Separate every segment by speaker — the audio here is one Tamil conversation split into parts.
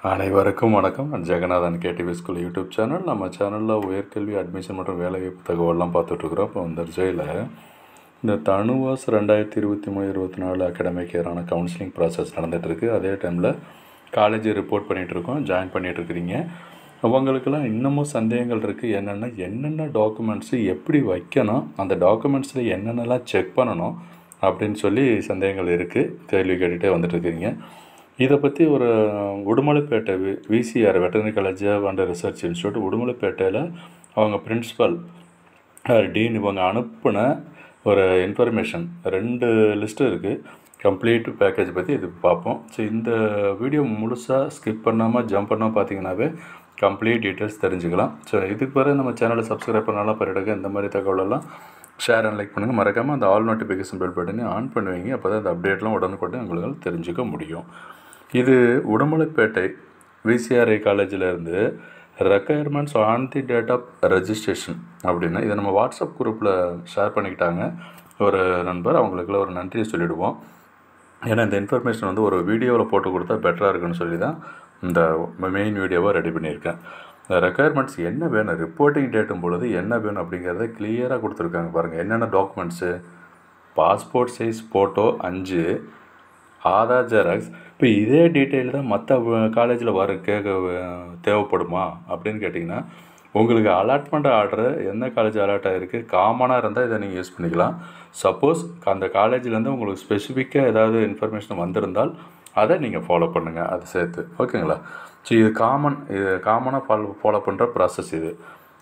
Speaker 1: அனைவருக்கும் வணக்கம். நான் Jeganathan KTV school YouTube channel. நம்ம சேனலில் உயர்கல்வி அட்மிஷன் மற்றும் வேலைவாய்ப்பு தகவல்லாம் பார்த்துட்ருக்குறோம். இப்போ இந்த ஜெயில் இந்த தனுவாஸ் 2023-24 அகாடமிக் இயரான கவுன்சிலிங் ப்ராசஸ் நடந்துகிட்ருக்கு. அதே டைமில் காலேஜ் ரிப்போர்ட் பண்ணிகிட்ருக்கோம், ஜாயின் பண்ணிகிட்ருக்கிறீங்க. அவங்களுக்கெல்லாம் இன்னமும் சந்தேகங்கள் இருக்குது. என்னென்ன டாக்குமெண்ட்ஸு எப்படி வைக்கணும், அந்த டாக்குமெண்ட்ஸில் என்னென்னலாம் செக் பண்ணணும் அப்படின்னு சொல்லி சந்தேகங்கள் இருக்குது. கேள்வி கேட்டுகிட்டே வந்துட்டுருக்கிறீங்க. இதை பற்றி ஒரு Udumalaipettai VCR veterinary college and research institute உடுமலைப்பேட்டையில் அவங்க பிரின்ஸிபல் டீன் இவங்க அனுப்பின ஒரு இன்ஃபர்மேஷன் 2 லிஸ்ட்டு இருக்குது. கம்ப்ளீட் பேக்கேஜ் பற்றி இது பார்ப்போம். ஸோ இந்த வீடியோ முழுசாக ஸ்கிப் பண்ணாமல் ஜம்ப் பண்ணாமல் பார்த்தீங்கன்னாவே கம்ப்ளீட் டீட்டெயில்ஸ் தெரிஞ்சுக்கலாம். ஸோ இதுக்கு பிறகு நம்ம சேனலை சப்ஸ்கிரைப் பண்ணாலும் பரிடுங்க. இந்த மாதிரி தகவலெல்லாம் ஷேர் அண்ட் லைக் பண்ணுங்கள். மறக்காமல் அந்த ஆல் நோட்டிஃபிகேஷன் பெல் பட்டனை ஆன் பண்ணுவீங்க. அப்போ தான் அந்த அப்டேட்லாம் உடனுக்குடன் உங்களுக்கு தெரிஞ்சுக்க முடியும். இது உடுமலைப்பேட்டை விசிஆர்ஐ காலேஜிலேருந்து requirements on the date of registration அப்படின்னா இதை நம்ம வாட்ஸ்அப் குரூப்பில் ஷேர் பண்ணிக்கிட்டாங்க ஒரு நண்பர். அவங்களுக்குள்ள ஒரு நன்றியை சொல்லிவிடுவோம். ஏன்னா இந்த இன்ஃபர்மேஷன் வந்து ஒரு வீடியோவில் போட்டு கொடுத்தா பெட்டராக இருக்குன்னு சொல்லி தான் இந்த மெயின் வீடியோவை ரெடி பண்ணியிருக்கேன். இந்த ரெக்குயர்மெண்ட்ஸ் என்ன வேணும், ரிப்போர்ட்டிங் டேட்டும் பொழுது என்ன வேணும் அப்படிங்கிறத கிளியராக கொடுத்துருக்காங்க. பாருங்கள் என்னென்ன documents. Passport size photo 5, Aadhaar xerox. இப்போ இதே டீட்டெயில் தான் மற்ற காலேஜில் தேவைப்படுமா அப்படின்னு கேட்டிங்கன்னா, உங்களுக்கு அலாட்மெண்ட் ஆர்டரு எந்த காலேஜ் அலாட் ஆகிருக்கு காமனாக இருந்தால் இதை நீங்கள் யூஸ் பண்ணிக்கலாம். சப்போஸ் அந்த காலேஜிலேருந்து உங்களுக்கு ஸ்பெசிஃபிக்காக ஏதாவது இன்ஃபர்மேஷன் வந்திருந்தால் அதை நீங்கள் ஃபாலோ பண்ணுங்கள், அது சேர்த்து. ஓகேங்களா? ஸோ இது காமனாக ஃபாலோ பண்ணுற ப்ராசஸ் இது.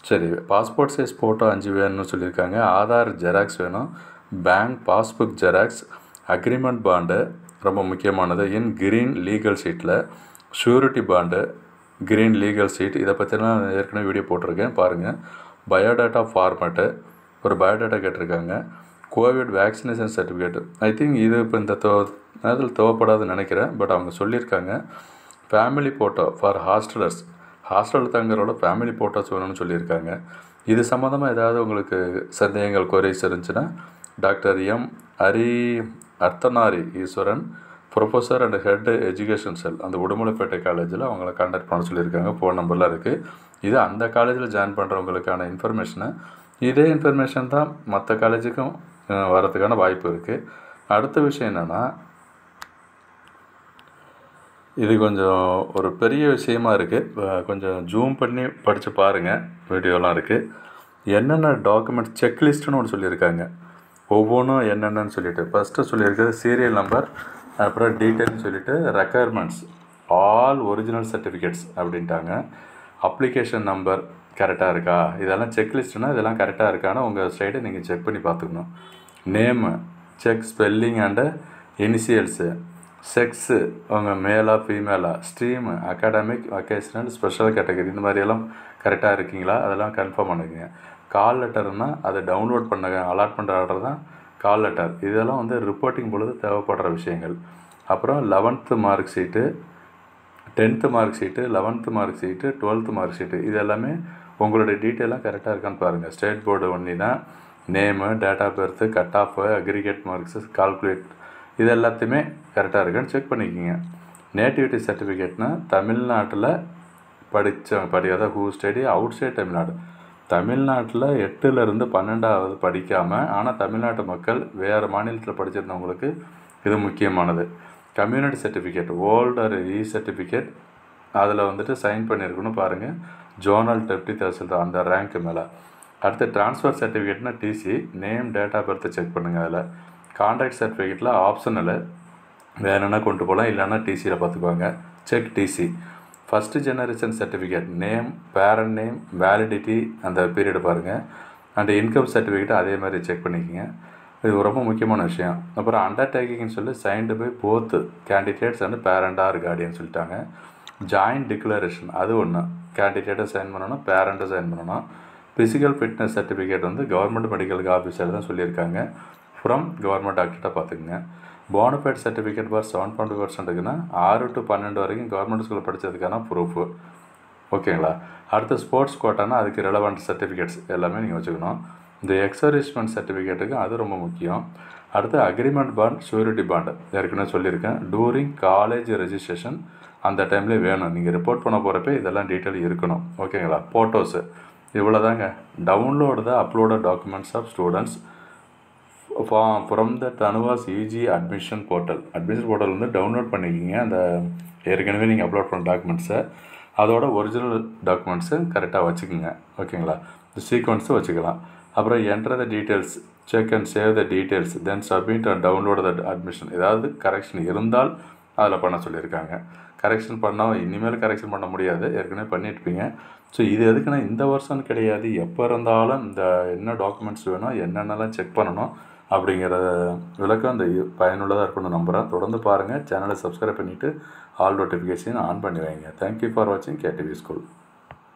Speaker 1: சரி, பாஸ்போர்ட் சைஸ் ஃபோட்டோ 5 வேணும்னு சொல்லியிருக்காங்க. ஆதார் ஜெராக்ஸ் வேணும், bank passbook xerox, agreement bond ரொம்ப முக்கியமானது இன் கிரீன் லீகல் ஷீட்டில், surety bond green legal sheet. இதை பற்றிலாம் ஏற்கனவே வீடியோ போட்டிருக்கேன், பாருங்கள். பயோடேட்டா ஃபார்மேட்டு, ஒரு பயோடேட்டா கேட்டிருக்காங்க. Covid vaccination certificate. I think இது இப்போ இந்த நேரத்தில் தேவைப்படாதுன்னு நினைக்கிறேன், பட் அவங்க சொல்லியிருக்காங்க. ஃபேமிலி ஃபோட்டோ ஃபார் ஹாஸ்டலில் தங்குறோட ஃபேமிலி ஃபோட்டோஸ் வேணும்னு சொல்லியிருக்காங்க. இது சம்மந்தமாக ஏதாவது உங்களுக்கு சந்தேகங்கள் குறைஸ் இருந்துச்சுன்னா doctor M Arthanari Eswaran, professor and head education cell, அந்த உடுமலைப்பேட்டை காலேஜில் அவங்கள கான்டாக்ட் பண்ண சொல்லியிருக்காங்க. ஃபோன் நம்பர்லாம் இருக்குது. இது அந்த காலேஜில் ஜாயின் பண்ணுறவங்களுக்கான இன்ஃபர்மேஷனை. இதே இன்ஃபர்மேஷன் தான் மற்ற காலேஜுக்கும் வரதுக்கான வாய்ப்பு இருக்குது. அடுத்த விஷயம் என்னென்னா, இது கொஞ்சம் ஒரு பெரிய விஷயமா இருக்குது. கொஞ்சம் ஜூம் பண்ணி படித்து பாருங்கள், வீடியோலாம் இருக்குது. என்னென்ன டாக்குமெண்ட்ஸ் செக்லிஸ்ட்டுன்னு ஒன்று சொல்லியிருக்காங்க. ஒவ்வொன்றும் என்னென்னு சொல்லிவிட்டு ஃபஸ்ட்டு சொல்லியிருக்கிறது சீரியல் நம்பர், அப்புறம் டீட்டெயில்னு சொல்லிவிட்டு ரெக்குயர்மெண்ட்ஸ் ஆல் ஒரிஜினல் சர்டிஃபிகேட்ஸ் அப்படின்ட்டாங்க. அப்ளிகேஷன் நம்பர் கரெக்டாக இருக்கா, இதெல்லாம் செக்லிஸ்ட்னால் இதெல்லாம் கரெக்டாக இருக்கான்னு உங்கள் சைடு நீங்கள் செக் பண்ணி பார்த்துக்கணும். Name check, spelling and initials, sex உங்கள் மேலா ஃபீமேலா, stream academic, vocational, special category, இந்த மாதிரியெல்லாம் கரெக்டாக இருக்கீங்களா அதெல்லாம் கன்ஃபார்ம் பண்ணிக்கோங்க. கால் லெட்டர்னால் அதை டவுன்லோட் பண்ண அலாட்மெண்ட் ஆர்டர் தான் கால் லெட்டர். இதெல்லாம் வந்து ரிப்போர்ட்டிங் பொழுது தேவைப்படுற விஷயங்கள். அப்புறம் 11th mark sheet, 10th mark sheet, 11th mark sheet, 12th mark sheet, இது எல்லாமே உங்களுடைய டீட்டெயிலாக கரெக்டாக இருக்கான்னு பாருங்கள். ஸ்டேட் போர்டு ஒன்றினா name, date of birth, cut off, aggregate marks, calculate, இது எல்லாத்தையுமே கரெக்டாக இருக்கான்னு செக் பண்ணிக்கோங்க. நேட்டிவிட்டி சர்டிஃபிகேட்னால் தமிழ்நாட்டில் அதாவது who study outside Tamil Nadu. தமிழ்நாட்டில் 8லேருந்து 12வது படிக்காமல் ஆனால் தமிழ்நாட்டு மக்கள் வேறு மாநிலத்தில் படிச்சிருந்தவங்களுக்கு இது முக்கியமானது. கம்யூனிட்டி சர்டிஃபிகேட், ஓல்டர் சர்டிஃபிகேட், அதில் வந்துட்டு சைன் பண்ணியிருக்கணும் பாருங்கள். ஜோனல் டெப்டி தஹசில்தார் அந்த ரேங்க்கு மேலே. அடுத்து ட்ரான்ஸ்ஃபர் சர்டிஃபிகேட்னா TC, name, date of birth check பண்ணுங்கள். அதில் கான்ட்ராக்ட் சர்டிஃபிகேட்டில் ஆப்ஷனில் வேணும்னா கொண்டு போகலாம், இல்லைன்னா டிசியில் பார்த்துக்குவாங்க. Check TC. First generation certificate, name, parent name, validity அந்த பீரியடு பாருங்கள். அண்ட் இன்கம் சர்டிஃபிகேட் அதே மாதிரி செக் பண்ணிக்கோங்க. இது ரொம்ப முக்கியமான விஷயம். அப்புறம் அண்டர்டேக்கிங்னு சொல்லி signed by both candidates and parent or guardian சொல்லிட்டாங்க. ஜாயின்ட் டிக்ளரேஷன் அது ஒன்று, கேண்டிடேட்டை சைன் பண்ணணும், பேரண்ட்டை சைன் பண்ணணும். ஃபிசிக்கல் ஃபிட்னஸ் சர்டிஃபிகேட் வந்து கவர்மெண்ட் மெடிக்கல் ஆஃபீஸர் தான் சொல்லியிருக்காங்க. ஃப்ரம் கவர்மெண்ட் டாக்டர்கிட்ட பார்த்துக்குங்க. போனஃபைட் சர்டிஃபிகேட் ஃபார் 7.2%க்குன்னா 6 to 12 வரைக்கும் கவர்மெண்ட் ஸ்கூலில் படித்ததுக்கான ப்ரூஃபு. ஓகேங்களா? அடுத்து ஸ்போர்ட்ஸ் கோட்டானா அதுக்கு ரெலவெண்ட் சர்டிஃபிகேட்ஸ் எல்லாமே நீங்கள் வச்சுக்கணும். இந்த எக்ஸர்விஸ்மெண்ட் சர்டிஃபிகேட்டுக்கு அது ரொம்ப முக்கியம். அடுத்து அக்ரிமெண்ட் பாண்ட், ஷூரிட்டி பாண்டு ஏற்கனவே சொல்லியிருக்கேன். டூரிங் காலேஜ் ரெஜிஸ்ட்ரேஷன் அந்த டைம்லேயே வேணும். நீங்கள் ரிப்போர்ட் பண்ண போகிறப்ப இதெல்லாம் டீட்டெயில் இருக்கணும். ஓகேங்களா? ஃபோட்டோஸு இவ்வளோ தாங்க. Download the uploaded documents of students from the TANUVAS UG admission portal. Admission portal வந்து டவுன்லோட் பண்ணிக்கிங்க. அந்த ஏற்கனவே நீங்கள் அப்லோட் பண்ண டாக்குமெண்ட்ஸை அதோட ஒரிஜினல் டாக்குமெண்ட்ஸு கரெக்டாக வச்சுக்கோங்க. ஓகேங்களா? சீக்வன்ஸும் வச்சுக்கலாம். அப்புறம் enter the details, check and save the details, then submit and download the admission. ஏதாவது கரெக்ஷன் இருந்தால் அதில் பண்ண சொல்லியிருக்காங்க. கரெக்ஷன் பண்ணால் இனிமேல் கரெக்ஷன் பண்ண முடியாது, ஏற்கனவே பண்ணியிருப்பீங்க. ஸோ இது எதுக்குன்னா இந்த வருஷம் கிடையாது, எப்போ இருந்தாலும் இந்த என்ன டாக்குமெண்ட்ஸ் வேணும், என்னென்னலாம் செக் பண்ணணும் அப்படிங்கிற விளக்கம் இந்த பயனுள்ளதாக இருக்கணும்னு நம்புகிறேன். தொடர்ந்து பாருங்கள். சேனலை சப்ஸ்கிரைப் பண்ணிவிட்டு ஆல் நோட்டிஃபிகேஷன் ஆன் பண்ணி வைங்க. தேங்க்யூ ஃபார் வாட்சிங் கேடிவி ஸ்கூல்.